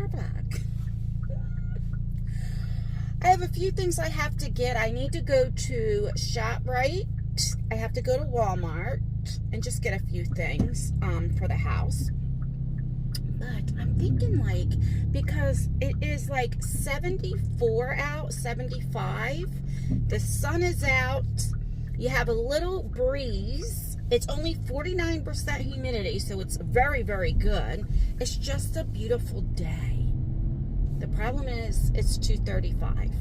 vlog. I have a few things I have to get. I need to go to Shoprite. I have to go to Walmart and just get a few things for the house. But I'm thinking, like, because it is like 74 out, 75. The sun is out. You have a little breeze. It's only 49% humidity, so it's very, very good. It's just a beautiful day. The problem is it's 2:35.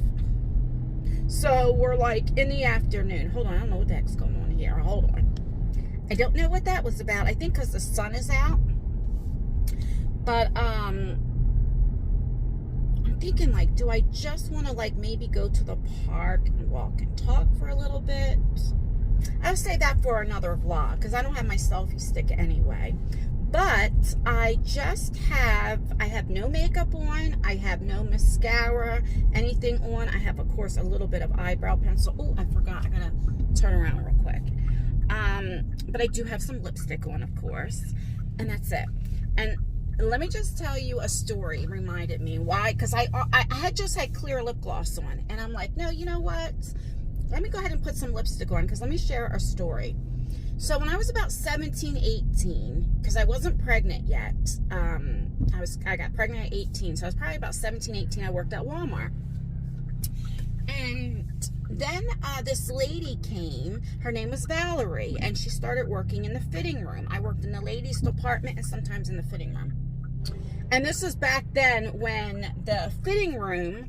So we're like in the afternoon. Hold on, I don't know what the heck's going on here. Hold on. I don't know what that was about. I think because the sun is out. But I'm thinking, like, do I just want to, like, maybe go to the park and walk and talk for a little bit? I'll say that for another vlog because I don't have my selfie stick anyway. But I have no makeup on. I have no mascara, anything on. I have, of course, a little bit of eyebrow pencil. Oh, I forgot. I gotta turn around real quick. But I do have some lipstick on, of course. And that's it. And let me just tell you a story. Reminded me why, because I had just had clear lip gloss on, and I'm like, no, you know what? Let me go ahead and put some lipstick on, because let me share a story. So when I was about 17, 18, because I wasn't pregnant yet, I got pregnant at 18, so I was probably about 17, 18. I worked at Walmart, and then this lady came. Her name was Valerie, and she started working in the fitting room. I worked in the ladies department and sometimes in the fitting room. And this was back then when the fitting room,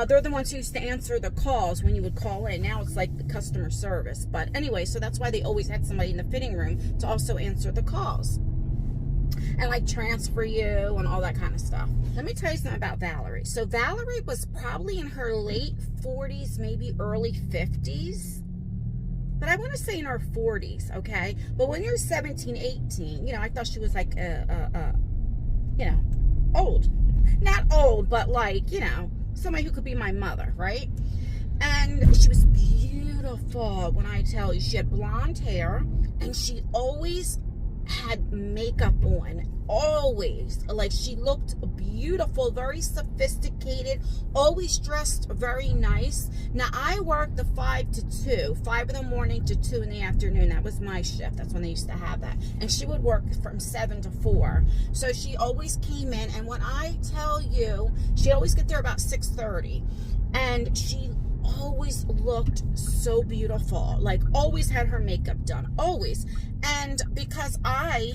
they're the ones who used to answer the calls when you would call in. Now it's like the customer service. But anyway, so that's why they always had somebody in the fitting room to also answer the calls. And like transfer you and all that kind of stuff. Let me tell you something about Valerie. So Valerie was probably in her late 40s, maybe early 50s. But I want to say in her 40s, okay? But when you're 17, 18, you know, I thought she was like, you know, old. Not old, but like, you know, somebody who could be my mother, right? And she was beautiful, when I tell you. She had blonde hair, and she always had makeup on. Always. Like, she looked beautiful, very sophisticated, always dressed very nice. Now, I worked the 5 to 2, 5 in the morning to 2 in the afternoon. That was my shift. That's when they used to have that. And she would work from 7 to 4. So she always came in, and when I tell you, she'd always get there about 6:30. And she always looked so beautiful. Like, always had her makeup done. Always. And because I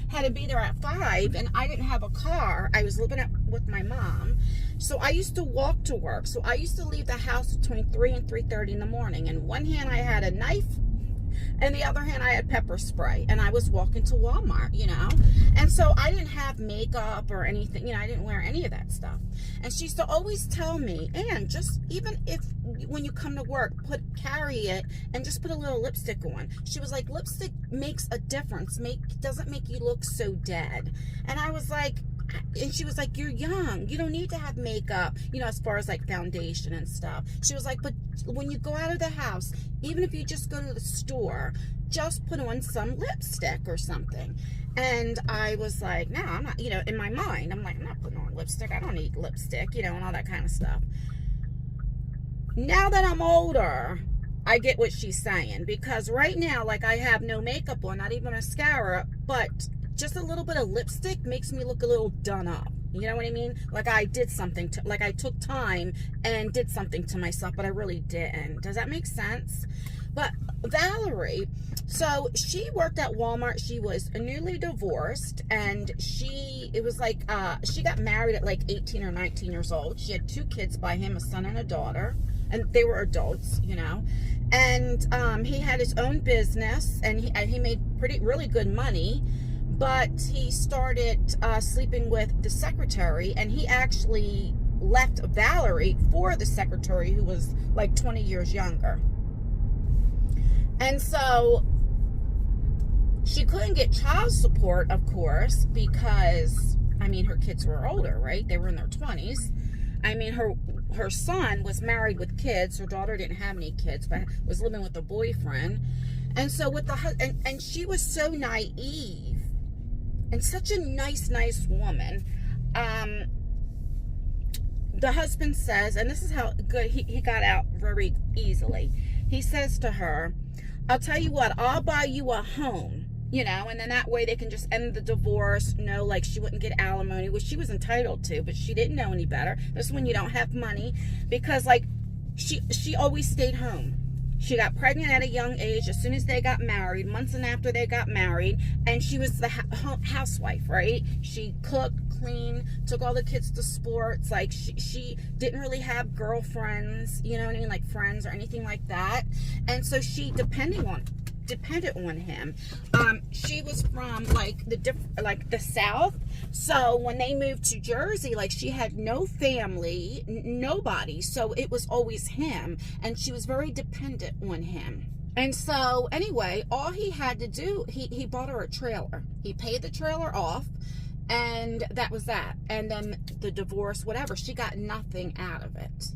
had to be there at 5 and I didn't have a car, I was living with my mom, so I used to walk to work. So I used to leave the house between 3 and 3:30 in the morning. In one hand I had a knife, and the other hand I had pepper spray, and I was walking to Walmart, you know. And so I didn't have makeup or anything, you know. I didn't wear any of that stuff. And she used to always tell me, and just even if when you come to work, carry it and just put a little lipstick on. She was like, lipstick makes a difference, doesn't make you look so dead. And I was like, and she was like, you're young, you don't need to have makeup, you know, as far as like foundation and stuff. She was like, but when you go out of the house, even if you just go to the store, just put on some lipstick or something. And I was like, no, I'm not, you know, in my mind, I'm like, I'm not putting on lipstick. I don't need lipstick, you know, and all that kind of stuff. Now that I'm older, I get what she's saying, because right now, like, I have no makeup on, not even mascara, but just a little bit of lipstick makes me look a little done up. You know what I mean? Like I did something to, like I took time and did something to myself, but I really didn't. Does that make sense? But Valerie, so she worked at Walmart. She was newly divorced, and it was like, she got married at like 18 or 19 years old. She had 2 kids by him, a son and a daughter, and they were adults, you know. And he had his own business, and he made really good money. But he started sleeping with the secretary, and he actually left Valerie for the secretary, who was like 20 years younger. And so she couldn't get child support, of course, because, I mean, her kids were older, right? They were in their 20s. I mean, her son was married with kids. Her daughter didn't have any kids, but was living with a boyfriend. And so with and she was so naive and such a nice woman. the husband says, and this is how good he got out very easily. He says to her, I'll tell you what, I'll buy you a home, you know, and then that way they can just end the divorce. No, like she wouldn't get alimony, which she was entitled to, but she didn't know any better. This is when you don't have money, because like she always stayed home. She got pregnant at a young age as soon as they got married, months and after they got married, and she was the housewife, right? She cooked, cleaned, took all the kids to sports. Like she didn't really have girlfriends, you know what I mean, like friends or anything like that. And so she depended on him. She was from like the South, so when they moved to Jersey, like she had no family, nobody, so it was always him, and she was very dependent on him. And so anyway, all he had to do, he bought her a trailer. He paid the trailer off, and that was that. And then the divorce, whatever, she got nothing out of it.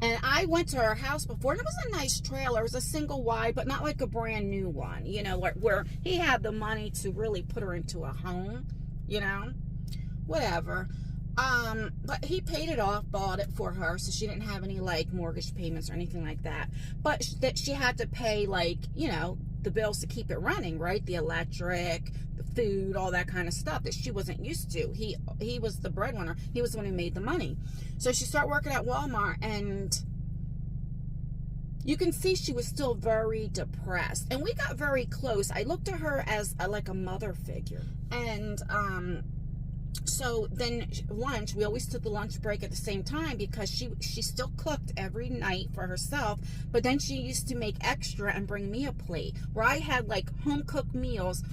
And I went to her house before, and it was a nice trailer. It was a single wide, but not like a brand new one, you know, where he had the money to really put her into a home, you know, whatever. But he paid it off, bought it for her, so she didn't have any like mortgage payments or anything like that. But that she had to pay, like, you know, the bills to keep it running, right? The electric, the food, all that kind of stuff that she wasn't used to. He was the breadwinner. He was the one who made the money. So she started working at Walmart, and you can see she was still very depressed. And we got very close. I looked at her as like a mother figure. And so then lunch, we always took the lunch break at the same time, because she still cooked every night for herself, but then she used to make extra and bring me a plate where I had like home cooked meals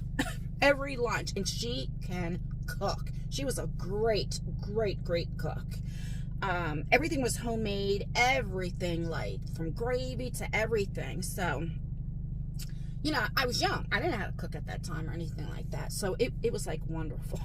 every lunch. And she can cook. She was a great cook. Everything was homemade, everything, like from gravy to everything. So, you know, I was young. I didn't know how to cook at that time or anything like that. So it was like wonderful.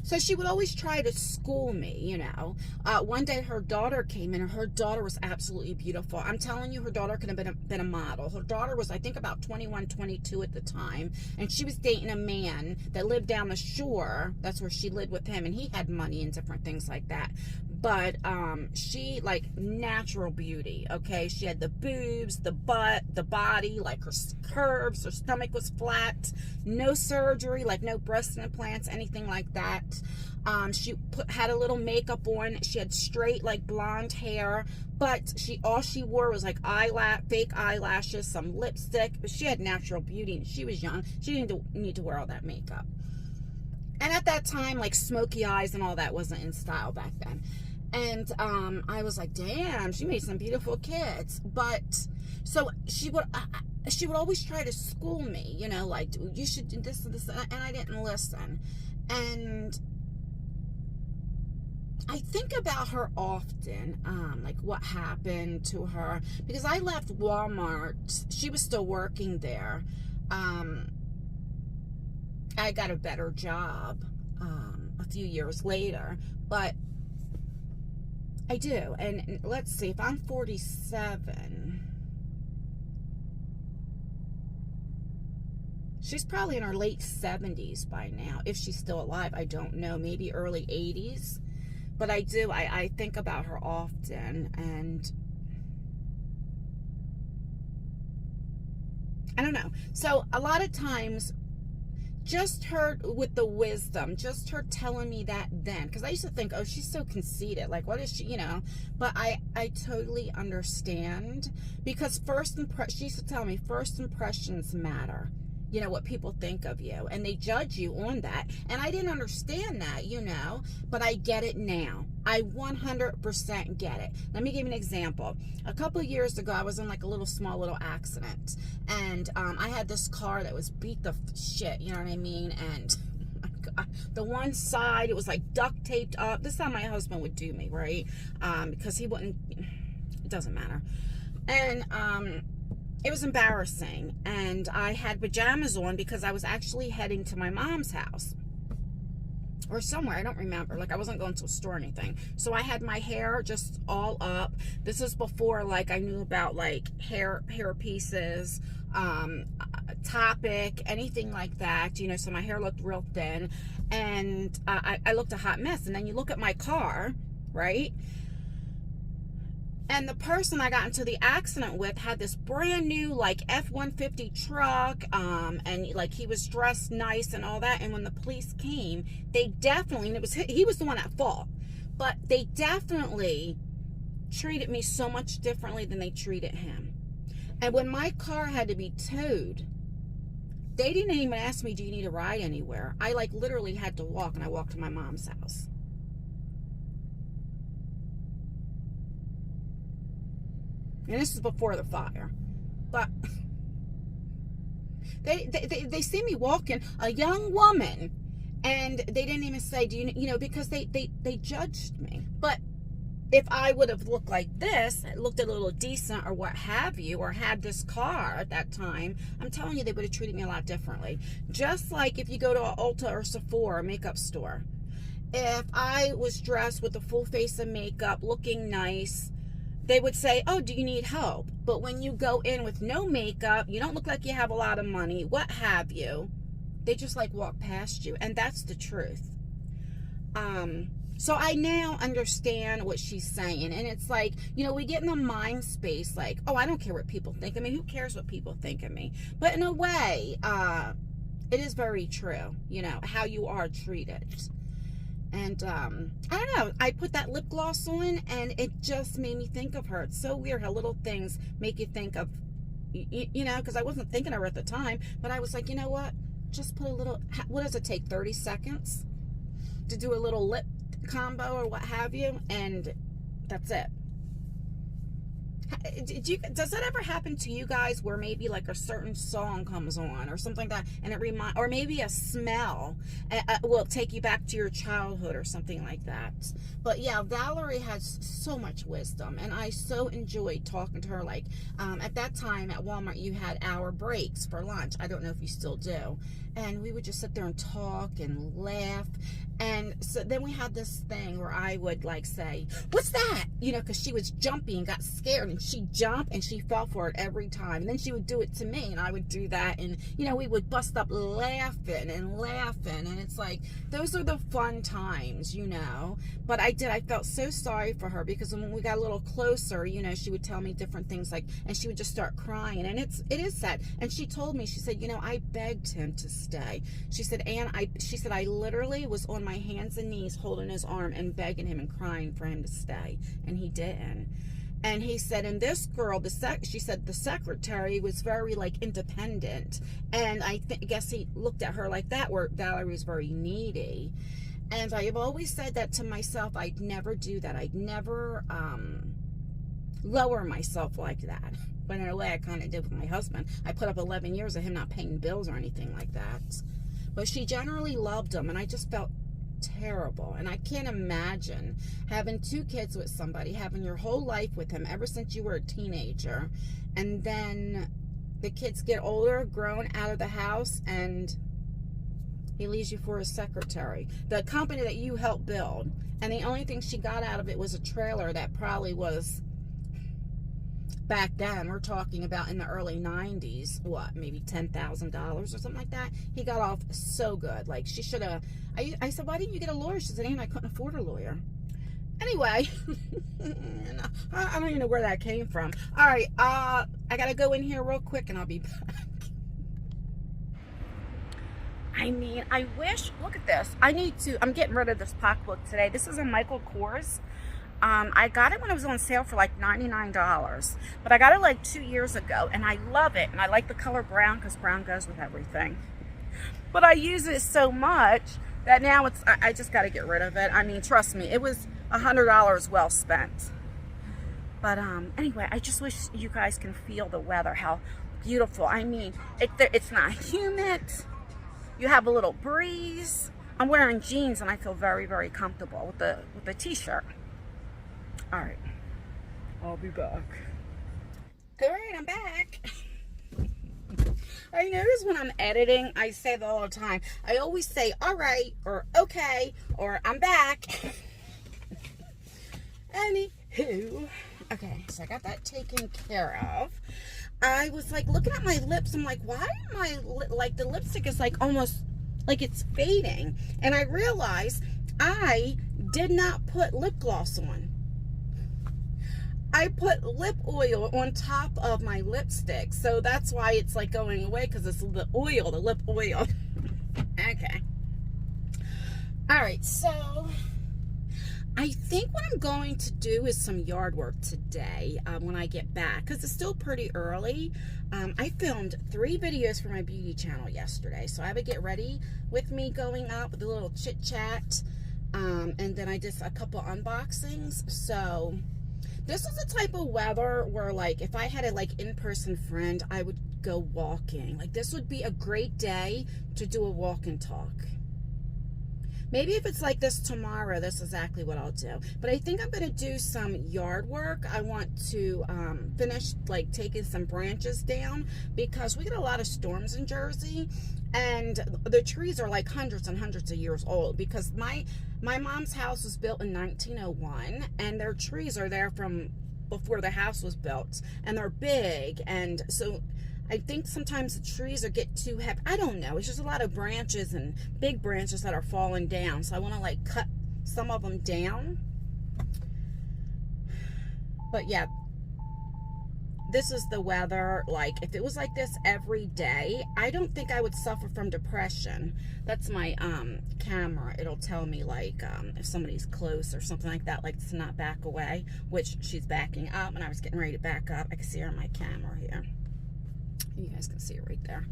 So she would always try to school me, you know. One day her daughter came in, and her daughter was absolutely beautiful. I'm telling you, her daughter could have been a model. Her daughter was, I think, about 21, 22 at the time. And she was dating a man that lived down the shore. That's where she lived with him. And he had money and different things like that. But she, like, natural beauty, okay? She had the boobs, the butt, the body, like her curves. Her stomach was flat. No surgery, like no breast implants, anything like that. She had a little makeup on. She had straight, like, blonde hair. But all she wore was, like, fake eyelashes, some lipstick. But she had natural beauty, and she was young. She didn't need to wear all that makeup. And at that time, like, smoky eyes and all that wasn't in style back then. And I was like, damn, she made some beautiful kids. But so she would always try to school me, you know, like, you should do this and this, and I didn't listen. And I think about her often, like what happened to her, because I left Walmart. She was still working there. I got a better job a few years later, but I do. And let's see, if I'm 47, she's probably in her late 70s by now, if she's still alive. I don't know, maybe early 80s. But I do, I think about her often, and I don't know. So a lot of times, just her with the wisdom, just her telling me that then, because I used to think, oh, she's so conceited, like, what is she, you know? But I totally understand, because she used to tell me, first impressions matter. You know, what people think of you, and they judge you on that. And I didn't understand that, you know, but I get it now. I 100% get it. Let me give you an example. A couple of years ago, I was in like a small little accident, and I had this car that was beat the shit, you know what I mean? And oh my God, the one side, it was like duct taped up. This is how my husband would do me, right? Because he wouldn't, it doesn't matter. And it was embarrassing, and I had pajamas on because I was actually heading to my mom's house or somewhere, I don't remember. Like, I wasn't going to a store or anything. So I had my hair just all up. This is before, like, I knew about like hair pieces, topic, anything like that, you know, so my hair looked real thin, and I looked a hot mess. And then you look at my car, right? And the person I got into the accident with had this brand new, like, F-150 truck, and, like, he was dressed nice and all that. And when the police came, they definitely, and he was the one at fault, but they definitely treated me so much differently than they treated him. And when my car had to be towed, they didn't even ask me, do you need a ride anywhere? I, like, literally had to walk, and I walked to my mom's house. And this is before the fire. But they see me walking, a young woman, and they didn't even say, do you know, because they judged me. But if I would have looked like this, looked a little decent or what have you, or had this car at that time, I'm telling you, they would have treated me a lot differently. Just like if you go to an Ulta or Sephora makeup store. If I was dressed with a full face of makeup, looking nice, they would say, oh, do you need help? But when you go in with no makeup, you don't look like you have a lot of money, what have you, they just, like, walk past you. And that's the truth. So I now understand what she's saying. And it's like, you know, we get in the mind space like, oh, I don't care what people think of me. Who cares what people think of me? But in a way, it is very true, you know, how you are treated. And I don't know, I put that lip gloss on, and it just made me think of her. It's so weird how little things make you think of, you know, because I wasn't thinking of her at the time, but I was like, you know what, just put a little, what does it take, 30 seconds to do a little lip combo or what have you, and that's it. Does that ever happen to you guys where maybe like a certain song comes on or something like that, and it or maybe a smell will take you back to your childhood or something like that? But yeah, Valerie has so much wisdom, and I so enjoyed talking to her. Like, at that time at Walmart, you had hour breaks for lunch. I don't know if you still do. And we would just sit there and talk and laugh. And so then we had this thing where I would, like, say, what's that? You know, because she was jumpy and got scared, and she jumped and she fell for it every time. And then she would do it to me, and I would do that. And, you know, we would bust up laughing and laughing. And it's like, those are the fun times, you know. But I felt so sorry for her, because when we got a little closer, you know, she would tell me different things, like, and she would just start crying. And it is sad. And she told me, she said, you know, I begged him to stay. She said, and she said, I literally was on my hands and knees holding his arm and begging him and crying for him to stay, and he didn't. And he said, and this girl, she said the secretary was very, like, independent, and I guess he looked at her like that, where Valerie was very needy. And I have always said that to myself, I'd never do that. I'd never lower myself like that. But in a way, I kind of did with my husband. I put up 11 years of him not paying bills or anything like that. But she generally loved him, and I just felt terrible. And I can't imagine having 2 kids with somebody, having your whole life with him ever since you were a teenager, and then the kids get older, grown, out of the house, and he leaves you for his secretary. The company that you helped build, and the only thing she got out of it was a trailer that probably was, back then, we're talking about in the early 90s, what, maybe $10,000 or something like that. He got off so good. Like, she should have, I said, why didn't you get a lawyer? She said, Ann, I couldn't afford a lawyer. Anyway, I don't even know where that came from. All right, I got to go in here real quick, and I'll be back. I mean, I wish, look at this. I'm getting rid of this pocketbook today. This is a Michael Kors. I got it when it was on sale for like $99, but I got it like 2 years ago, and I love it, and I like the color brown because brown goes with everything. But I use it so much that now I just got to get rid of it. I mean, trust me, it was $100 well spent. But anyway, I just wish you guys can feel the weather, how beautiful. I mean, it's not humid. You have a little breeze. I'm wearing jeans, and I feel very, very comfortable with the t-shirt. All right, I'll be back. All right, I'm back. I notice when I'm editing, I say that all the time. I always say, all right, or okay, or I'm back. Anywho, okay, so I got that taken care of. I was like looking at my lips. I'm like, why am I like the lipstick is like almost like it's fading? And I realized I did not put lip gloss on. I put lip oil on top of my lipstick. So that's why it's like going away, because it's the oil, the lip oil. Okay. All right. So I think what I'm going to do is some yard work today when I get back, because it's still pretty early. I filmed 3 videos for my beauty channel yesterday. So I would get ready with me going up with a little chit chat. And then I did a couple unboxings. So this is the type of weather where, like, if I had a like in-person friend, I would go walking. Like, this would be a great day to do a walk and talk. Maybe if it's like this tomorrow, that's exactly what I'll do. But I think I'm going to do some yard work. I want to finish like taking some branches down, because we get a lot of storms in Jersey, and the trees are like hundreds and hundreds of years old, because my mom's house was built in 1901, and their trees are there from before the house was built, and they're big. And so I think sometimes the trees get too heavy. I don't know. It's just a lot of branches and big branches that are falling down. So I want to like cut some of them down. But yeah, this is the weather. Like, if it was like this every day, I don't think I would suffer from depression. That's my camera. It'll tell me like if somebody's close or something like that, like to not back away, which she's backing up, and I was getting ready to back up. I can see her on my camera here. You guys can see it right there.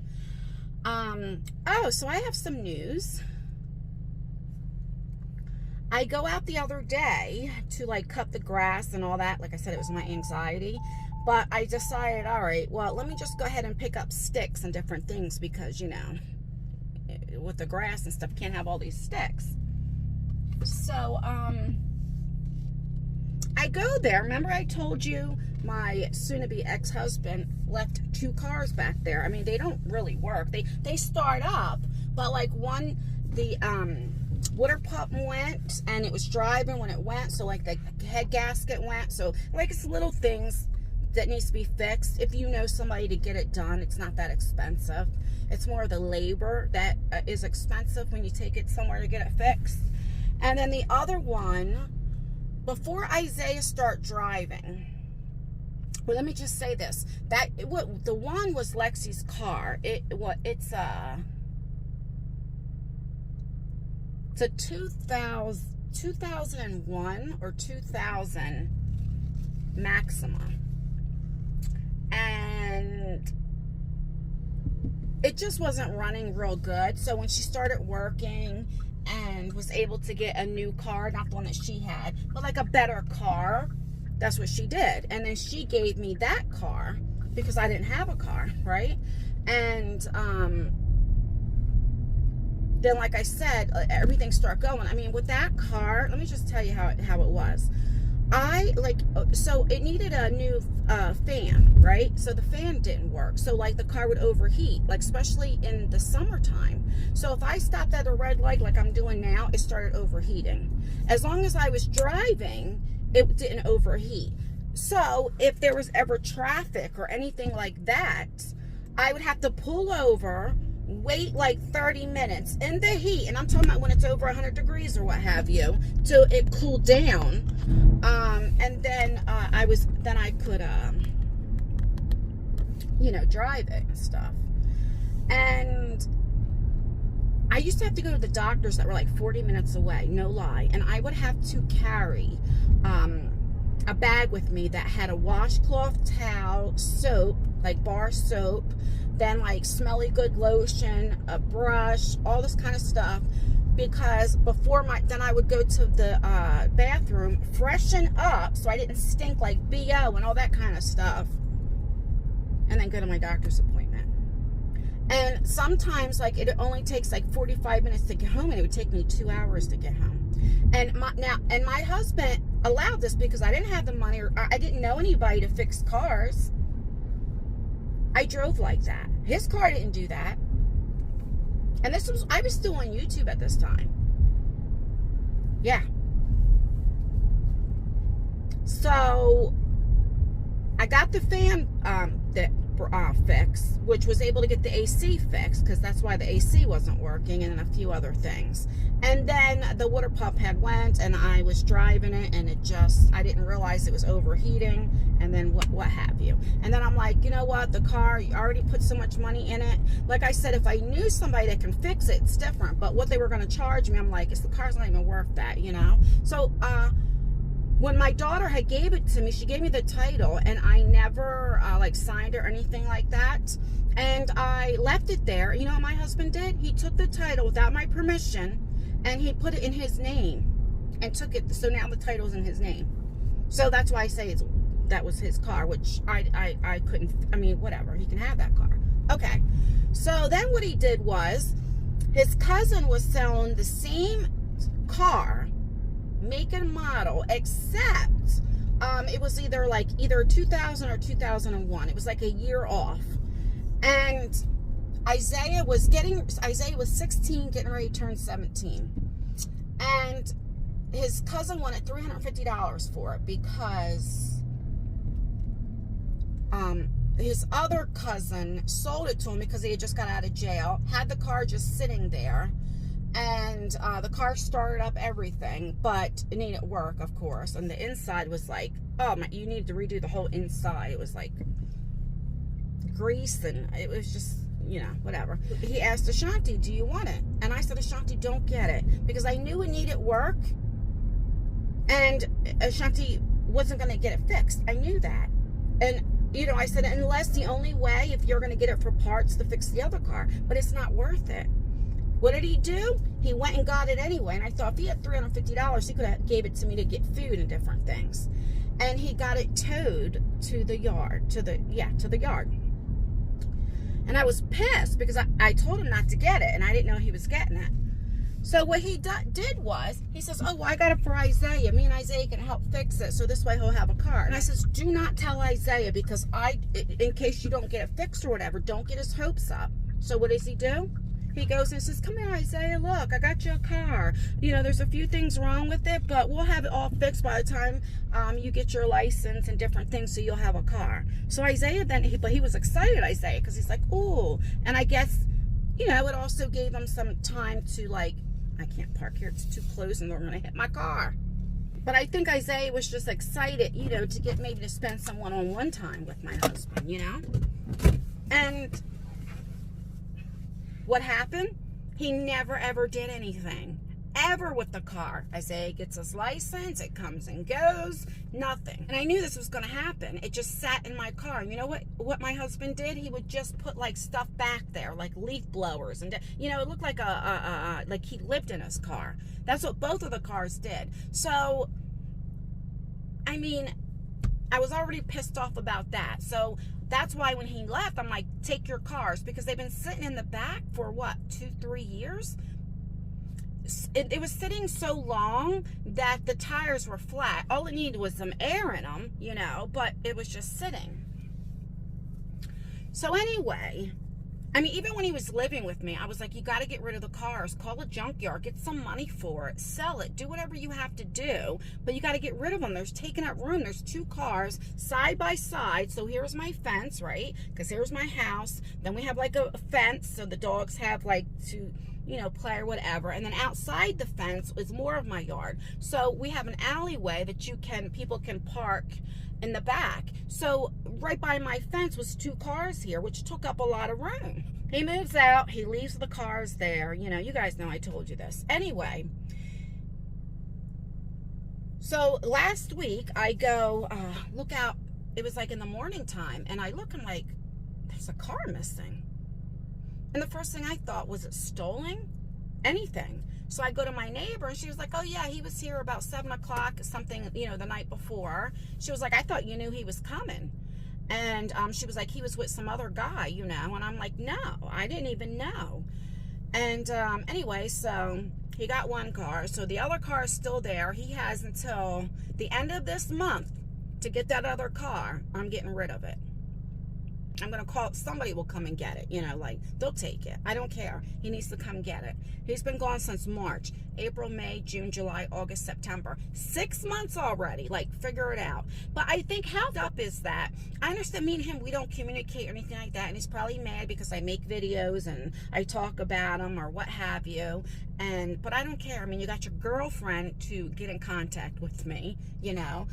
Oh, so I have some news. I go out the other day to like cut the grass and all that. Like I said, it was my anxiety. But I decided, all right, well, let me just go ahead and pick up sticks and different things, because, you know, with the grass and stuff, you can't have all these sticks. So, I go there. Remember I told you my soon-to-be ex-husband left 2 cars back there. I mean, they don't really work. They start up, but like one, the water pump went, and it was driving when it went. So like the head gasket went. So like it's little things that needs to be fixed. If you know somebody to get it done, it's not that expensive. It's more of the labor that is expensive when you take it somewhere to get it fixed. And then the other one, before Isaiah start driving, well, let me just say this, that the one was Lexi's car. It's a 2001 or 2000 Maxima, and it just wasn't running real good. So when she started working and was able to get a new car, not the one that she had, but like a better car, that's what she did. And then she gave me that car because I didn't have a car, right? And then, like I said, everything started going. I mean, with that car, let me just tell you how it was. So it needed a new fan, right? So the fan didn't work. So like the car would overheat, like especially in the summertime. So if I stopped at a red light like I'm doing now, it started overheating. As long as I was driving, it didn't overheat. So if there was ever traffic or anything like that, I would have to pull over, wait like 30 minutes in the heat, and I'm talking about when it's over 100 degrees or what have you, till it cooled down. And then I could you know, drive it and stuff. And I used to have to go to the doctors that were like 40 minutes away, no lie, and I would have to carry a bag with me that had a washcloth, towel, soap, like bar soap, then like smelly good lotion, a brush, all this kind of stuff, because then I would go to the bathroom, freshen up so I didn't stink like BO and all that kind of stuff, and then go to my doctor's appointment. And sometimes like it only takes like 45 minutes to get home, and it would take me 2 hours to get home. And my husband allowed this because I didn't have the money, or I didn't know anybody to fix cars. I drove like that. His car didn't do that. And I was still on YouTube at this time. Yeah. So I got the fan, fix, which was able to get the AC fixed, because that's why the AC wasn't working, and then a few other things. And then the water pump had went, and I was driving it, and I didn't realize it was overheating, and then what have you. And then I'm like, you know what, the car, you already put so much money in it. Like I said, if I knew somebody that can fix it, it's different. But what they were going to charge me, I'm like, the car's not even worth that, you know? So, when my daughter had gave it to me, she gave me the title, and I never like signed it or anything like that, and I left it there. You know what my husband did? He took the title without my permission, and he put it in his name and took it, so now the title's in his name. So that's why I say that was his car, which I couldn't, I mean, whatever, he can have that car. Okay, so then what he did was, his cousin was selling the same car, make and model, except it was either 2000 or 2001. It was like a year off. And Isaiah was 16, getting ready to turn 17. And his cousin wanted $350 for it, because his other cousin sold it to him because he had just got out of jail, had the car just sitting there. And the car started up, everything, but it needed work, of course. And the inside was like, oh my, you need to redo the whole inside. It was like grease, and it was just, you know, whatever. He asked Ashanti, do you want it? And I said, Ashanti, don't get it, because I knew it needed work, and Ashanti wasn't going to get it fixed. I knew that. And, you know, I said, unless the only way, if you're going to get it for parts, to fix the other car, but it's not worth it. What did he do? He went and got it anyway. And I thought, if he had $350, he could have gave it to me to get food and different things. And he got it towed to the yard, to the yard. And I was pissed, because I told him not to get it, and I didn't know he was getting it. So what he did was, he says, oh, well, I got it for Isaiah. Me and Isaiah can help fix it, so this way he'll have a car. And I says, do not tell Isaiah, because in case you don't get it fixed or whatever, don't get his hopes up. So what does he do? He goes and says, come here, Isaiah, look, I got you a car. You know, there's a few things wrong with it, but we'll have it all fixed by the time you get your license and different things, so you'll have a car. So Isaiah but he was excited, Isaiah, because he's like, ooh. And I guess, you know, it also gave him some time to, like, I can't park here, it's too close and they're going to hit my car. But I think Isaiah was just excited, you know, to get maybe to spend some one-on-one time with my husband, you know. And what happened? He never, ever did anything. Ever with the car. Isaiah gets his license. It comes and goes. Nothing. And I knew this was going to happen. It just sat in my car. And you know what my husband did? He would just put, like, stuff back there, like leaf blowers. And, you know, it looked like like he lived in his car. That's what both of the cars did. So, I mean, I was already pissed off about that. So that's why when he left, I'm like, take your cars, because they've been sitting in the back for what, 2-3 years? It was sitting so long that the tires were flat. All it needed was some air in them, you know, but it was just sitting. So anyway, I mean, even when he was living with me, I was like, you got to get rid of the cars. Call a junkyard. Get some money for it. Sell it. Do whatever you have to do. But you got to get rid of them. There's taking up room. There's 2 cars side by side. So here's my fence, right? Because here's my house. Then we have like a fence, so the dogs have like to, you know, play or whatever. And then outside the fence is more of my yard. So we have an alleyway that people can park in the back. So right by my fence was 2 cars here, which took up a lot of room. He moves out, he leaves the cars there. You know, you guys know I told you this. Anyway, so last week I go look out. It was like in the morning time, and I look, I'm like, there's a car missing. And the first thing I thought, was it stolen? Anything. So I go to my neighbor, and she was like, oh yeah, he was here about 7 o'clock, something, you know, the night before. She was like, I thought you knew he was coming. And she was like, he was with some other guy, you know. And I'm like, no, I didn't even know. And anyway, so he got 1 car. So the other car is still there. He has until the end of this month to get that other car. I'm getting rid of it. I'm going to call, somebody will come and get it, you know, like, they'll take it. I don't care. He needs to come get it. He's been gone since March, April, May, June, July, August, September. 6 months already. Like, figure it out. But I think how up is that, I understand me and him, we don't communicate or anything like that, and he's probably mad because I make videos and I talk about him or what have you, but I don't care. I mean, you got your girlfriend to get in contact with me, you know.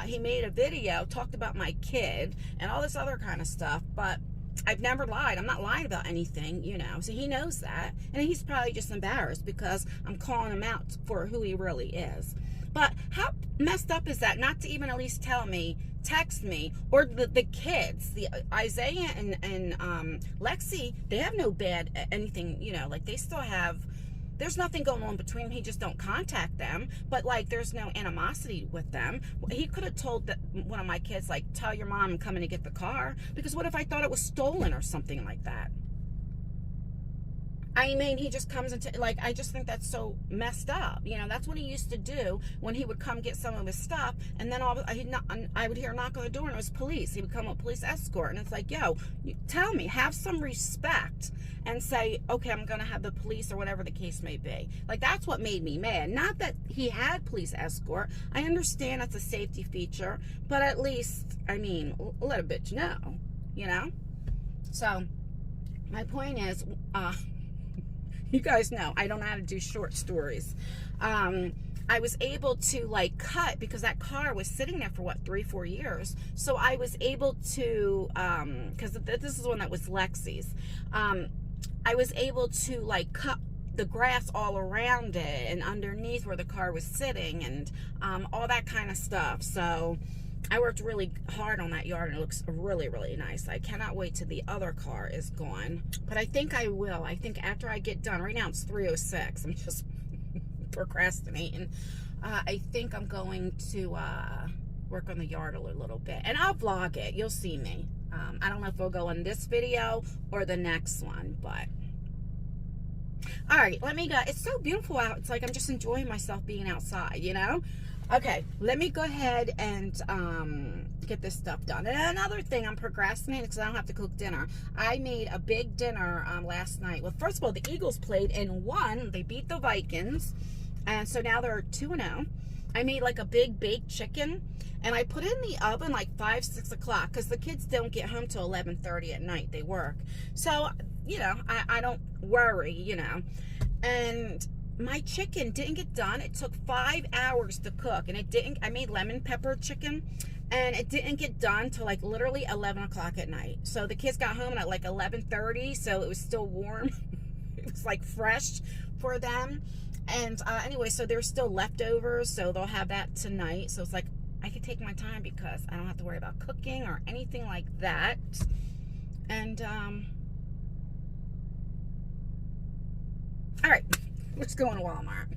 He made a video, talked about my kid and all this other kind of stuff, but I've never lied. I'm not lying about anything, you know. So he knows that, and he's probably just embarrassed because I'm calling him out for who he really is. But how messed up is that not to even at least tell me, text me, or the kids, the Isaiah and Lexi, they have no bad anything, you know, like they still have, there's nothing going on between them. He just don't contact them, but like there's no animosity with them. He could have told one of my kids, like, tell your mom I'm coming to get the car, because what if I thought it was stolen or something like that? I mean, he just comes into, like, I just think that's so messed up. You know, that's what he used to do when he would come get some of his stuff, and then I would hear a knock on the door, and it was police. He would come with police escort, and it's like, yo, tell me, have some respect, and say, okay, I'm going to have the police or whatever the case may be. Like, that's what made me mad. Not that he had police escort. I understand that's a safety feature, but at least, I mean, let a bitch know, you know? So, my point is, you guys know I don't know how to do short stories. I was able to like cut, because that car was sitting there for what, 3-4 years. So I was able to, because this is one that was Lexi's. I was able to like cut the grass all around it and underneath where the car was sitting, and all that kind of stuff. So I worked really hard on that yard, and it looks really, really nice. I cannot wait till the other car is gone. But I think I will. I think after I get done, right now it's 3:06. I'm just procrastinating. I think I'm going to work on the yard a little bit. And I'll vlog it. You'll see me. I don't know if it'll go in this video or the next one, but... Alright, let me go. It's so beautiful out. It's like I'm just enjoying myself being outside, you know? Okay, let me go ahead and get this stuff done. And another thing, I'm procrastinating because I don't have to cook dinner. I made a big dinner last night. Well, first of all, the Eagles played and won. They beat the Vikings. And so now they're 2-0. I made like a big baked chicken. And I put it in the oven like 5-6 o'clock because the kids don't get home till 11:30 at night. They work. So, you know, I don't worry, you know. And my chicken didn't get done. It took 5 hours to cook, and it didn't. I made lemon pepper chicken, and it didn't get done till like literally 11 o'clock at night. So the kids got home at like 11:30, so it was still warm. It was like fresh for them. And anyway, so there's still leftovers, so they'll have that tonight. So it's like I could take my time because I don't have to worry about cooking or anything like that. And all right. Let's go in Walmart.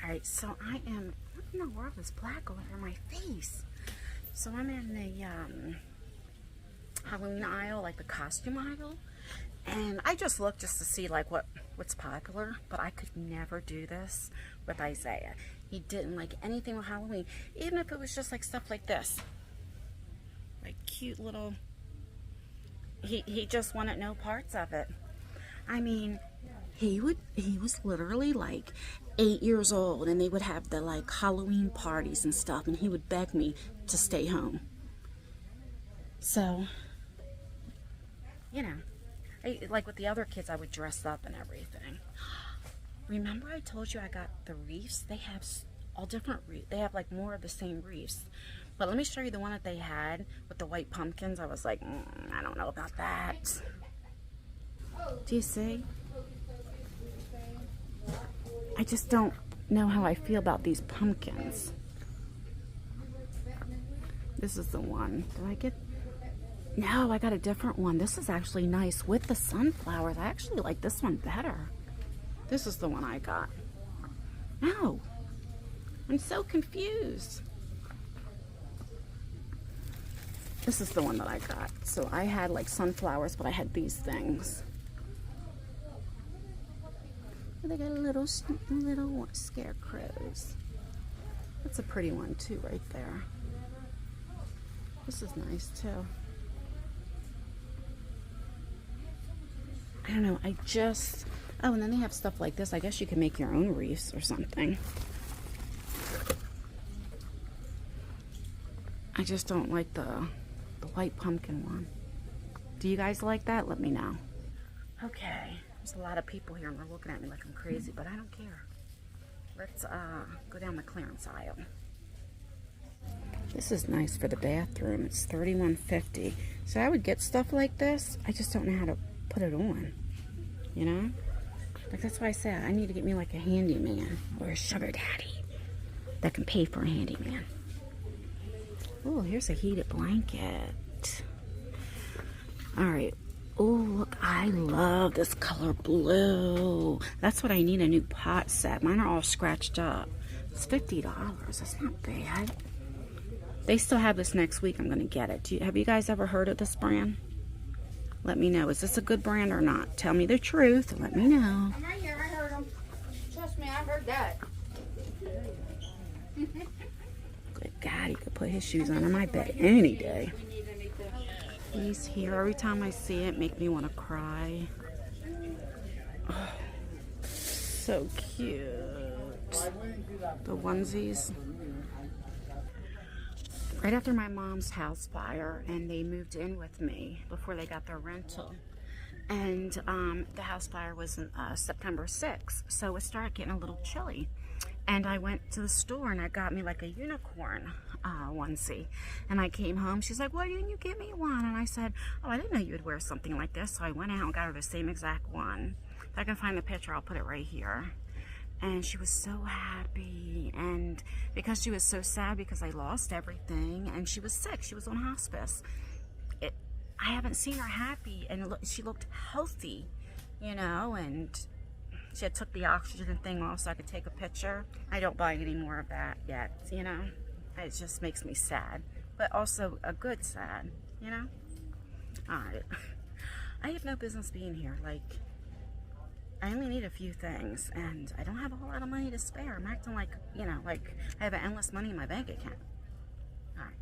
Alright, so I am, what in the world is black all over my face? So I'm in the Halloween aisle, like the costume aisle. And I just looked just to see like what's popular. But I could never do this with Isaiah. He didn't like anything with Halloween. Even if it was just like stuff like this. Like cute little, he just wanted no parts of it. I mean, he was literally like 8 years old, and they would have the like Halloween parties and stuff, and he would beg me to stay home. So, you know, like with the other kids, I would dress up and everything. Remember I told you I got the wreaths? They have all different wreaths. They have like more of the same wreaths. But let me show you the one that they had with the white pumpkins. I was like, I don't know about that. Do you see? I just don't know how I feel about these pumpkins. This is the one. Did I get... No, I got a different one. This is actually nice with the sunflowers. I actually like this one better. This is the one I got. No. I'm so confused. This is the one that I got. So I had like sunflowers, but I had these things. They got little scarecrows. That's a pretty one too, right there. This is nice too. don't know. Oh, and then they have stuff like this. I guess you can make your own wreaths or something. I just don't like the white pumpkin one. Do you guys like that? Let me know. Okay, there's a lot of people here and they're looking at me like I'm crazy, but I don't care. Let's go down the clearance aisle. This is nice for the bathroom. It's $31.50. So I would get stuff like this. I just don't know how to put it on. You know? Like, that's why I said I need to get me like a handyman or a sugar daddy that can pay for a handyman. Oh, here's a heated blanket. Alright. Oh, look, I love this color blue. That's what I need, a new pot set. Mine are all scratched up. It's $50. That's not bad. They still have this next week. I'm going to get it. Have you guys ever heard of this brand? Let me know. Is this a good brand or not? Tell me the truth. Let me know. I'm right here. I heard them. Trust me, I heard that. Good God, he could put his shoes on my bed any day. He's here. Every time I see it, make me want to cry. Oh, so cute. The onesies. Right after my mom's house fire, and they moved in with me before they got their rental. And the house fire was September 6th, so it started getting a little chilly. And I went to the store and I got me like a unicorn onesie. And I came home, she's like, why didn't you get me one? And I said, oh, I didn't know you would wear something like this. So I went out and got her the same exact one. If I can find the picture, I'll put it right here. And she was so happy. And because she was so sad because I lost everything and she was sick, she was on hospice. I haven't seen her happy, and she looked healthy, you know, and she had took the oxygen thing off so I could take a picture. I don't buy any more of that yet, you know. It just makes me sad, but also a good sad, you know. Alright. I have no business being here. Like, I only need a few things, and I don't have a whole lot of money to spare. I'm acting like, you know, like I have endless money in my bank account. Alright.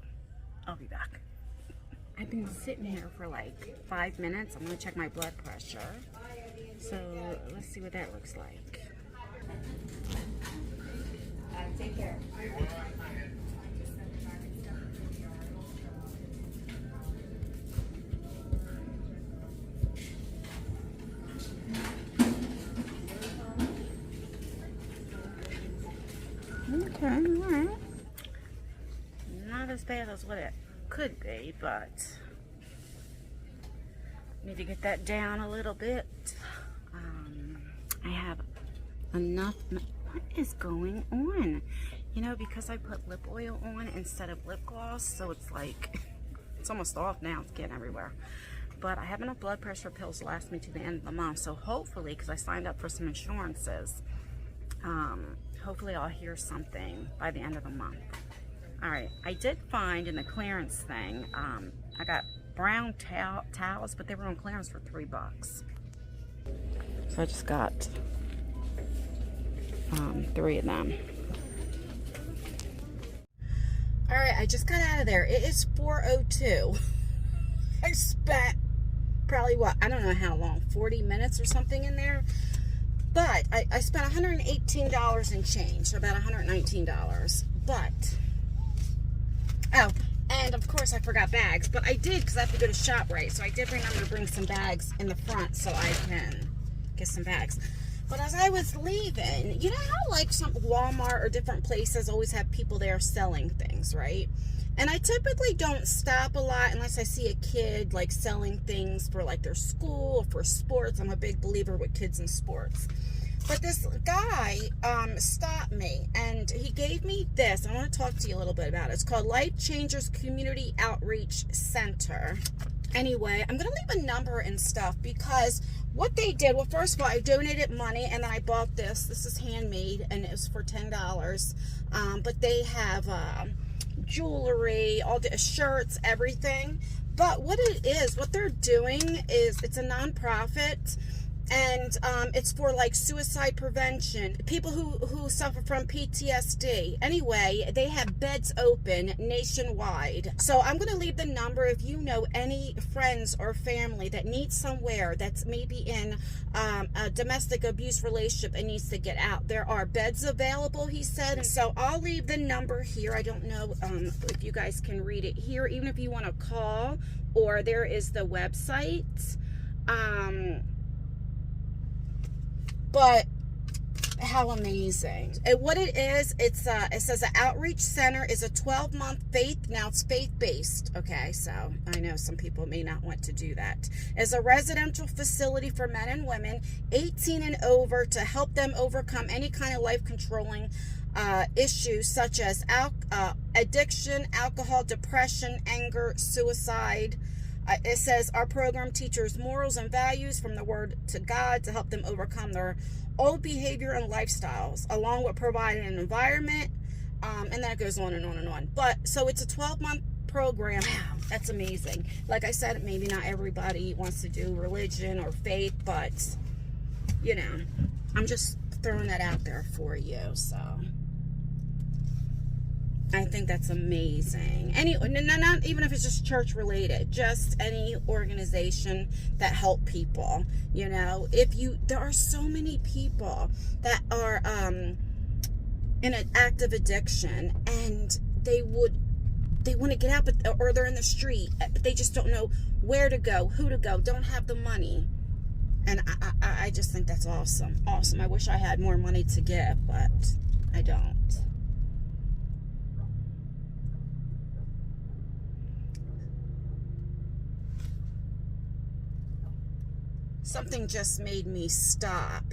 I'll be back. I've been sitting here for like 5 minutes. I'm going to check my blood pressure. So let's see what that looks like. Take care. Okay, alright. Not as bad as what it could be, but need to get that down a little bit. I have enough. What is going on? You know, because I put lip oil on instead of lip gloss, so it's like, it's almost off now. It's getting everywhere. But I have enough blood pressure pills to last me to the end of the month, so hopefully, because I signed up for some insurances, hopefully I'll hear something by the end of the month. Alright, I did find in the clearance thing, I got brown towels, but they were on clearance for $3. So I just got 3 of them. Alright, I just got out of there. It is 4:02. I spent probably, what, I don't know how long, 40 minutes or something in there. But I spent $118 in change, about $119. But, oh, and of course I forgot bags. But I did, because I have to go to Shoprite. So I did remember to bring some bags in the front so I can get some bags. But as I was leaving, you know how like some Walmart or different places always have people there selling things, right? And I typically don't stop a lot unless I see a kid like selling things for like their school or for sports. I'm a big believer with kids and sports. But this guy stopped me and he gave me this. I want to talk to you a little bit about it. It's called Life Changers Community Outreach Center. Anyway, I'm going to leave a number and stuff because what they did, well, first of all, I donated money and then I bought this. This is handmade and it was for $10. But they have jewelry, all the shirts, everything. But what it is, what they're doing is, it's a nonprofit And it's for like suicide prevention, people who suffer from PTSD. Anyway, they have beds open nationwide. So I'm going to leave the number if you know any friends or family that needs somewhere that's maybe in a domestic abuse relationship and needs to get out. There are beds available, he said. So I'll leave the number here. I don't know if you guys can read it here, even if you want to call, or there is the website. But how amazing. And what it is, it says an outreach center is a 12-month now it's faith-based. Okay, so I know some people may not want to do that. It's a residential facility for men and women 18 and over to help them overcome any kind of life-controlling issues such as addiction, alcohol, depression, anger, suicide. It says our program teaches morals and values from the Word to God to help them overcome their old behavior and lifestyles, along with providing an environment, and that goes on and on and on. But so it's a 12-month program. Wow, that's amazing. Like I said, maybe not everybody wants to do religion or faith, but you know, I'm just throwing that out there for you. So I think that's amazing. Not even if it's just church related, just any organization that help people. You know, there are so many people that are in an active addiction, and they want to get out, or they're in the street, but they just don't know where to go, who to go, don't have the money. And I just think that's awesome. Awesome. I wish I had more money to give, but I don't. Something just made me stop.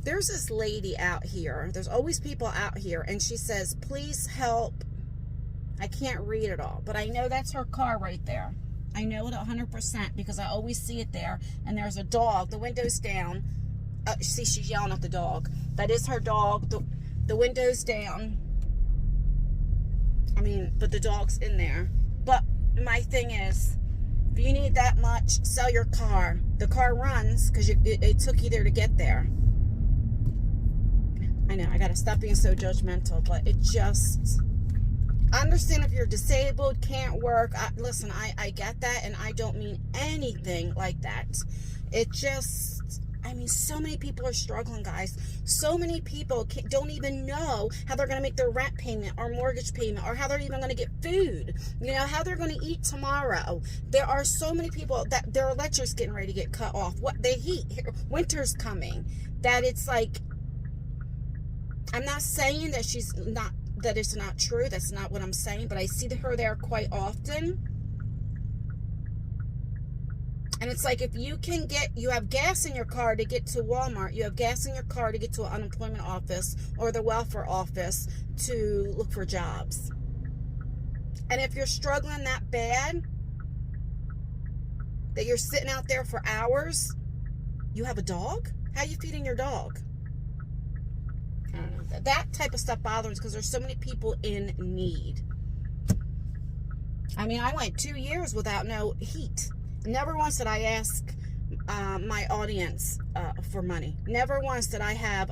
There's this lady out here. There's always people out here, and she says, please help. I can't read it all, but I know that's her car right there. I know it 100% because I always see it there. And there's a dog. The window's down. See, she's yelling at the dog. That is her dog. The window's down. I mean, but the dog's in there. But my thing is, if you need that much, sell your car. The car runs because it took you there to get there. I know, I gotta stop being so judgmental, but it just... I understand if you're disabled, can't work. Listen, I get that, and I don't mean anything like that. It just... I mean, so many people are struggling, guys. So many people don't even know how they're going to make their rent payment or mortgage payment, or how they're even going to get food. You know, how they're going to eat tomorrow. There are so many people that their electric's getting ready to get cut off. What the heat, winter's coming. That it's like, I'm not saying that that it's not true. That's not what I'm saying. But I see her there quite often. And it's like, if you have gas in your car to get to Walmart, you have gas in your car to get to an unemployment office or the welfare office to look for jobs. And if you're struggling that bad, that you're sitting out there for hours, you have a dog? How are you feeding your dog? I don't know. That type of stuff bothers me because there's so many people in need. I mean, I went 2 years without no heat. Never once did I ask my audience for money. Never once did I have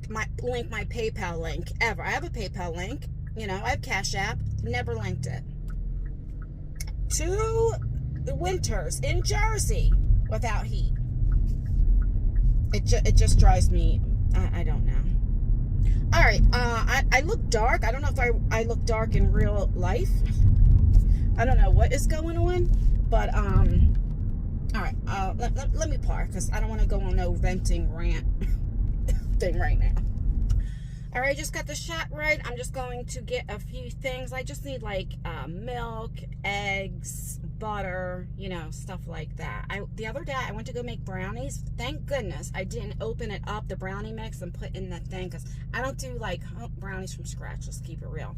my PayPal link ever. I have a PayPal link. You know, I have Cash App. Never linked it. 2 winters in Jersey without heat. It just drives me. I don't know. All right. I look dark. I don't know if I look dark in real life. I don't know what is going on. But, all right, let me park because I don't want to go on no venting rant thing right now. All right, I just got the ShopRite. I'm just going to get a few things. I just need like milk, eggs, butter, you know, stuff like that. The other day, I went to go make brownies. Thank goodness I didn't open it up, the brownie mix, and put in that thing because I don't do like brownies from scratch. Let's keep it real.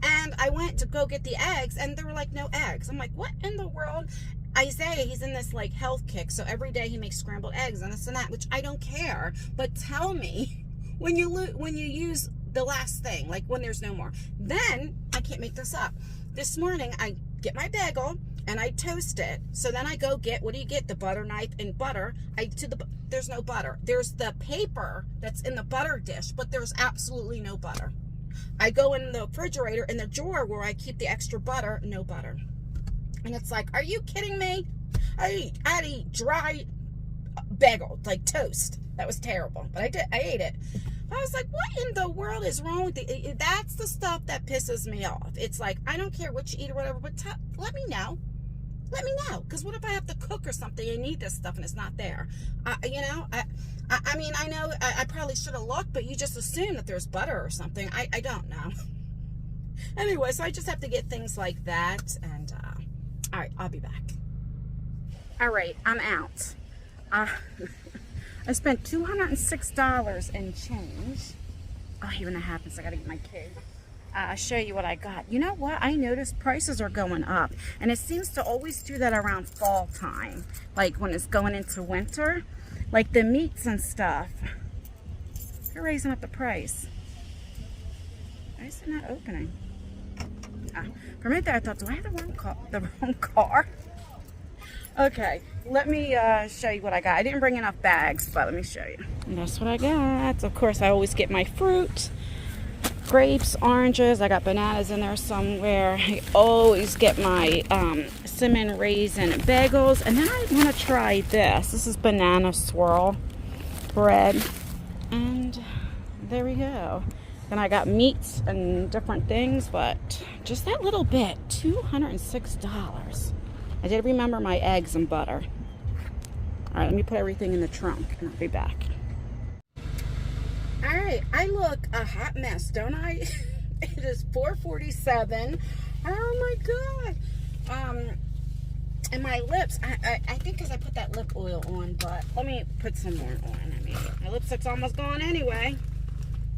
And I went to go get the eggs, and there were like no eggs. I'm like, what in the world? Isaiah, he's in this like health kick, so every day he makes scrambled eggs and this and that, which I don't care. But tell me, when you use the last thing, like when there's no more, then I can't make this up. This morning I get my bagel, and I toast it. So then I go get, what do you get? The butter knife and butter. There's no butter. There's the paper that's in the butter dish, but there's absolutely no butter. I go in the refrigerator, in the drawer where I keep the extra butter, no butter. And it's like, are you kidding me? I'd eat dry bagel, like toast. That was terrible, but I ate it. I was like, what in the world is wrong with it? That's the stuff that pisses me off. It's like, I don't care what you eat or whatever, but let me know. Let me know. Because what if I have to cook or something and need this stuff and it's not there? You know, I mean, I know I probably should have looked, but you just assume that there's butter or something. I don't know. Anyway, so I just have to get things like that. And, all right, I'll be back. All right, I'm out. I spent $206 and change. Oh, even that happens. I gotta get my kid. I'll show you what I got. You know what? I noticed prices are going up, and it seems to always do that around fall time, like when it's going into winter, like the meats and stuff. They're raising up the price. Why is it not opening? For a minute there, I thought, do I have the wrong car? Okay, let me show you what I got. I didn't bring enough bags, but let me show you. And that's what I got. Of course, I always get my fruit. Grapes, oranges. I got bananas in there somewhere. I always get my cinnamon raisin bagels. And then I want to try this. This is banana swirl bread. And there we go. Then I got meats and different things, but just that little bit, $206. I did remember my eggs and butter. All right, let me put everything in the trunk and I'll be back. All right, I look a hot mess, don't I? It is 4:47. Oh my God. And my lips, I think because I put that lip oil on, but let me put some more on. I mean, my lipstick's almost gone anyway.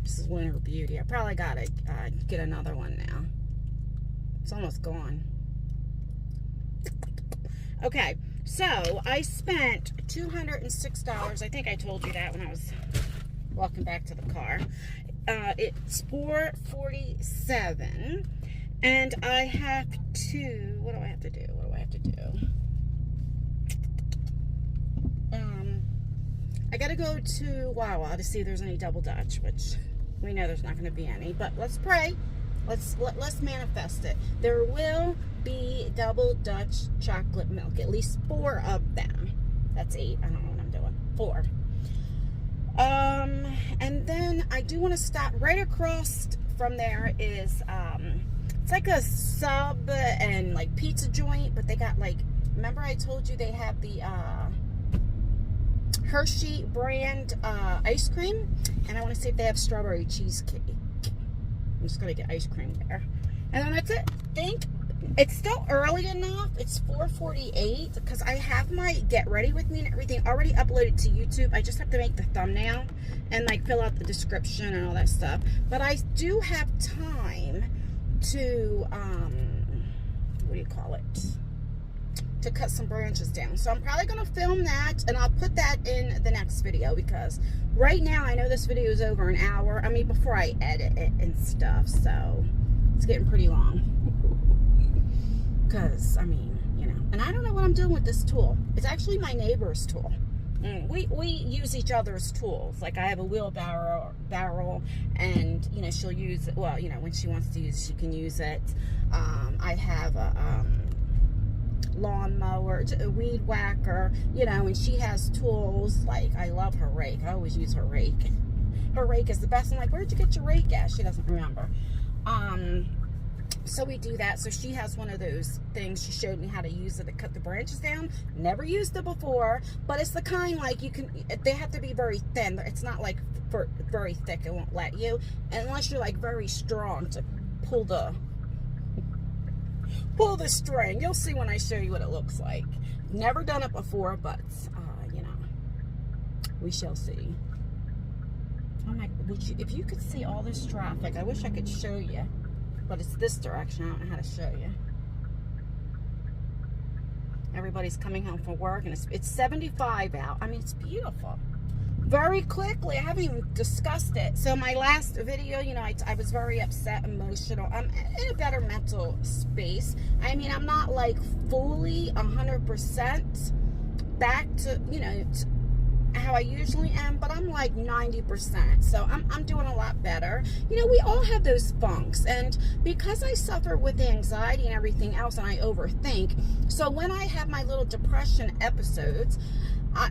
This is Winter Beauty. I probably gotta get another one now. It's almost gone. Okay, so I spent $206. I think I told you that when I was walking back to the car. It's $4.47, and I have to. What do I have to do? What do I have to do? I gotta go to Wawa to see if there's any double Dutch, which we know there's not going to be any. But let's pray. Let's manifest it. There will be double Dutch chocolate milk. At least 4 of them. That's 8. I don't know what I'm doing. 4. And then I do want to stop right across from there is it's like a sub and like pizza joint, but they got like, remember I told you they have the Hershey brand ice cream, and I want to see if they have strawberry cheesecake. I'm just gonna get ice cream there, and then that's it. Think it's still early enough. It's 4:48 because I have my get ready with me and everything already uploaded to YouTube. I just have to make the thumbnail and like fill out the description and all that stuff. But I do have time to what do you call it? To cut some branches down. So I'm probably going to film that, and I'll put that in the next video, because right now I know this video is over an hour. I mean, before I edit it and stuff, so it's getting pretty long. Because, I mean, you know, and I don't know what I'm doing with this tool. It's actually my neighbor's tool. We use each other's tools. Like I have a wheelbarrow, and you know, she'll use it. Well, you know, when she wants to use it, she can use it. I have a lawnmower, a weed whacker, you know, and she has tools. Like I love her rake. I always use her rake. Her rake is the best. I'm like, where'd you get your rake at? She doesn't remember. So we do that. So she has one of those things. She showed me how to use it to cut the branches down. Never used it before, but it's the kind like you can, they have to be very thin. It's not like very thick. It won't let you, unless you're like very strong to pull the string. You'll see when I show you what it looks like. Never done it before, but you know, we shall see. Oh my, if you could see all this traffic, I wish I could show you, but it's this direction. I don't know how to show you. Everybody's coming home from work, and it's 75 out. I mean, it's beautiful. very quickly, I haven't even discussed it. So my last video, you know, I was very upset, emotional. I'm in a better mental space. I mean, I'm not like fully 100% back to, you know, how I usually am, but I'm like 90%. So I'm doing a lot better. You know, we all have those funks, and because I suffer with anxiety and everything else, and I overthink, so when I have my little depression episodes,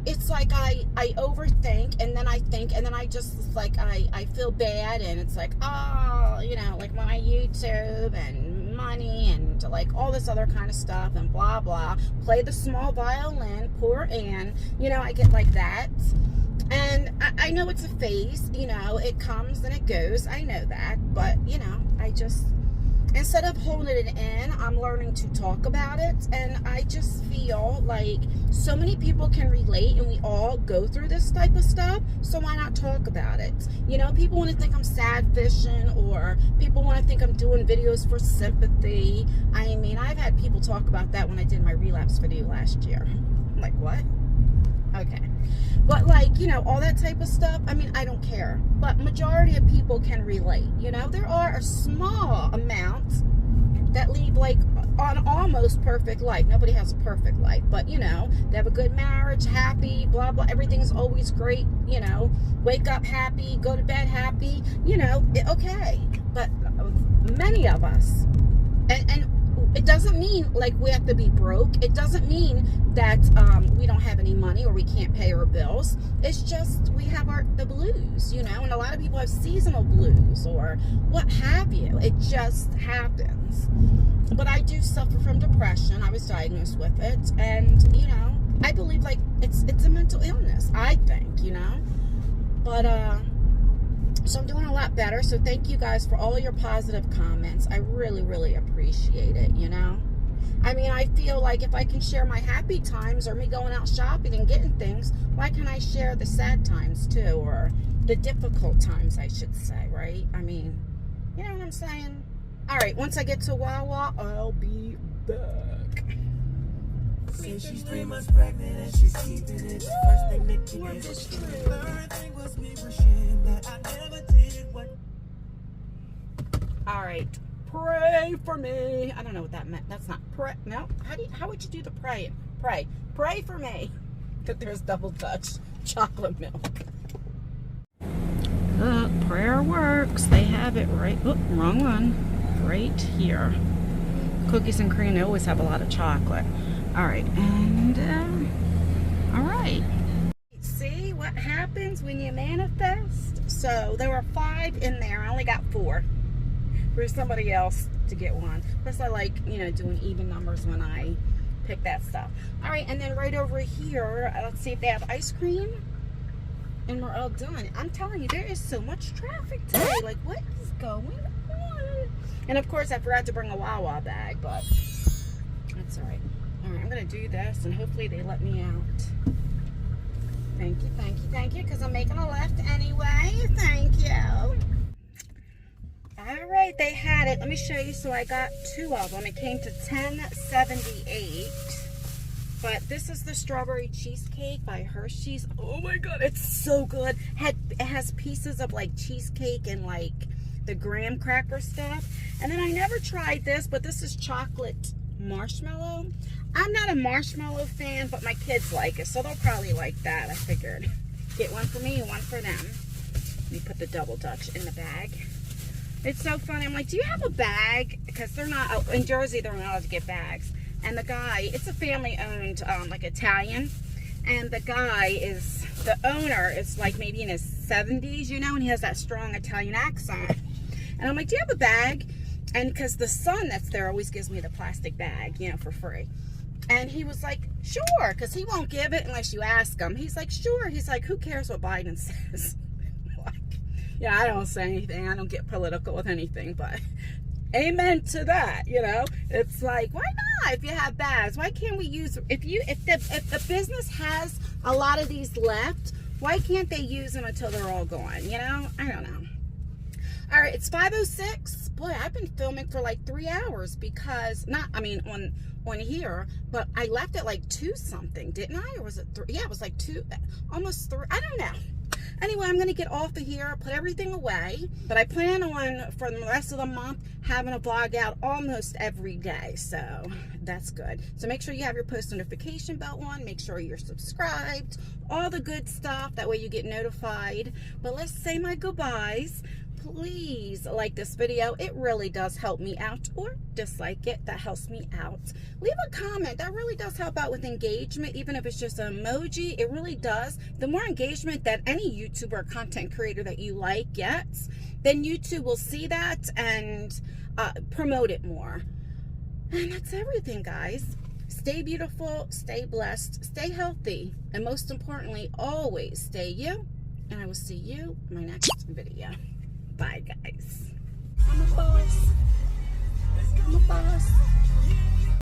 it's like I overthink, and then I think, and then I just, it's like I feel bad, and it's like, oh, you know, like my YouTube and money and like all this other kind of stuff and blah blah, play the small violin, poor Anne, you know, I get like that. And I know it's a phase, you know, it comes and it goes, I know that, but you know, I just, instead of holding it in, I'm learning to talk about it. And I just feel like so many people can relate, and we all go through this type of stuff, so why not talk about it? You know, people want to think I'm sad fishing, or people want to think I'm doing videos for sympathy. I mean, I've had people talk about that when I did my relapse video last year. I'm like, what? Okay. But like, you know, all that type of stuff, I mean, I don't care. But majority of people can relate. You know, there are a small amount that lead like an almost perfect life. Nobody has a perfect life, but you know, they have a good marriage, happy, blah blah, everything's always great, you know, wake up happy, go to bed happy, you know, okay. But many of us, and it doesn't mean like we have to be broke. It doesn't mean that we don't have any money or we can't pay our bills. It's just we have the blues, you know, and a lot of people have seasonal blues or what have you. It just happens. But I do suffer from depression. I was diagnosed with it, and you know, I believe like it's a mental illness, I think, you know. But so I'm doing a lot better. So thank you guys for all your positive comments. I really, really appreciate it, you know. I mean, I feel like if I can share my happy times or me going out shopping and getting things, why can't I share the sad times too, or the difficult times, I should say, right? I mean, you know what I'm saying? All right, once I get to Wawa, I'll be back. Since she's 3 months pregnant and she's keeping it. First thing that came in, third thing was me wishing that I never did what. All right, pray for me. I don't know what that meant. That's not pray. No, how would you do the praying? Pray for me that there's double Dutch chocolate milk. Look, prayer works. They have it right. Oh, wrong one. Right here. Cookies and cream, they always have a lot of chocolate. All right, and all right. See what happens when you manifest? So there were 5 in there. I only got 4 for somebody else to get 1. Plus I like, you know, doing even numbers when I pick that stuff. All right, and then right over here, let's see if they have ice cream. And we're all done. I'm telling you, there is so much traffic today. Like, what is going on? And of course, I forgot to bring a Wawa bag, but that's all right. All right, I'm going to do this, and hopefully they let me out. Thank you, thank you, thank you, because I'm making a left anyway. Thank you. All right, they had it. Let me show you. So I got 2 of them. It came to $10.78. But this is the strawberry cheesecake by Hershey's. Oh my god, it's so good. It has pieces of like cheesecake and like the graham cracker stuff. And then I never tried this, but this is chocolate marshmallow. I'm not a marshmallow fan, but my kids like it, so they'll probably like that. I figured get one for me and one for them. Let me put the double Dutch in the bag. It's so funny. I'm like, do you have a bag? Because they're not, in Jersey, they're not allowed to get bags. And the guy, it's a family-owned, like Italian, and the owner is like maybe in his 70s, you know, and he has that strong Italian accent. And I'm like, do you have a bag? And because the son that's there always gives me the plastic bag, you know, for free. And he was like, sure, because he won't give it unless you ask him. He's like, sure. He's like, who cares what Biden says? Like, yeah, I don't say anything. I don't get political with anything, but amen to that, you know. It's like, why not? If you have bags, why can't we use, if the business has a lot of these left, why can't they use them until they're all gone, you know? I don't know. All right, it's 5:06. Boy, I've been filming for like 3 hours because on here, but I left at like 2 something, didn't I? Or was it 3? Yeah, it was like 2, almost 3. I don't know. Anyway, I'm going to get off of here, put everything away. But I plan on, for the rest of the month, having a vlog out almost every day. So that's good. So make sure you have your post notification bell on. Make sure you're subscribed. All the good stuff. That way you get notified. But let's say my goodbyes. Please like this video. It really does help me out, or dislike it. That helps me out. Leave a comment. That really does help out with engagement, even if it's just an emoji. It really does. The more engagement that any YouTuber or content creator that you like gets, then YouTube will see that and promote it more. And that's everything, guys. Stay beautiful, stay blessed, stay healthy, and most importantly, always stay you. And I will see you in my next video. Bye, guys. I'm a boss. I'm a boss.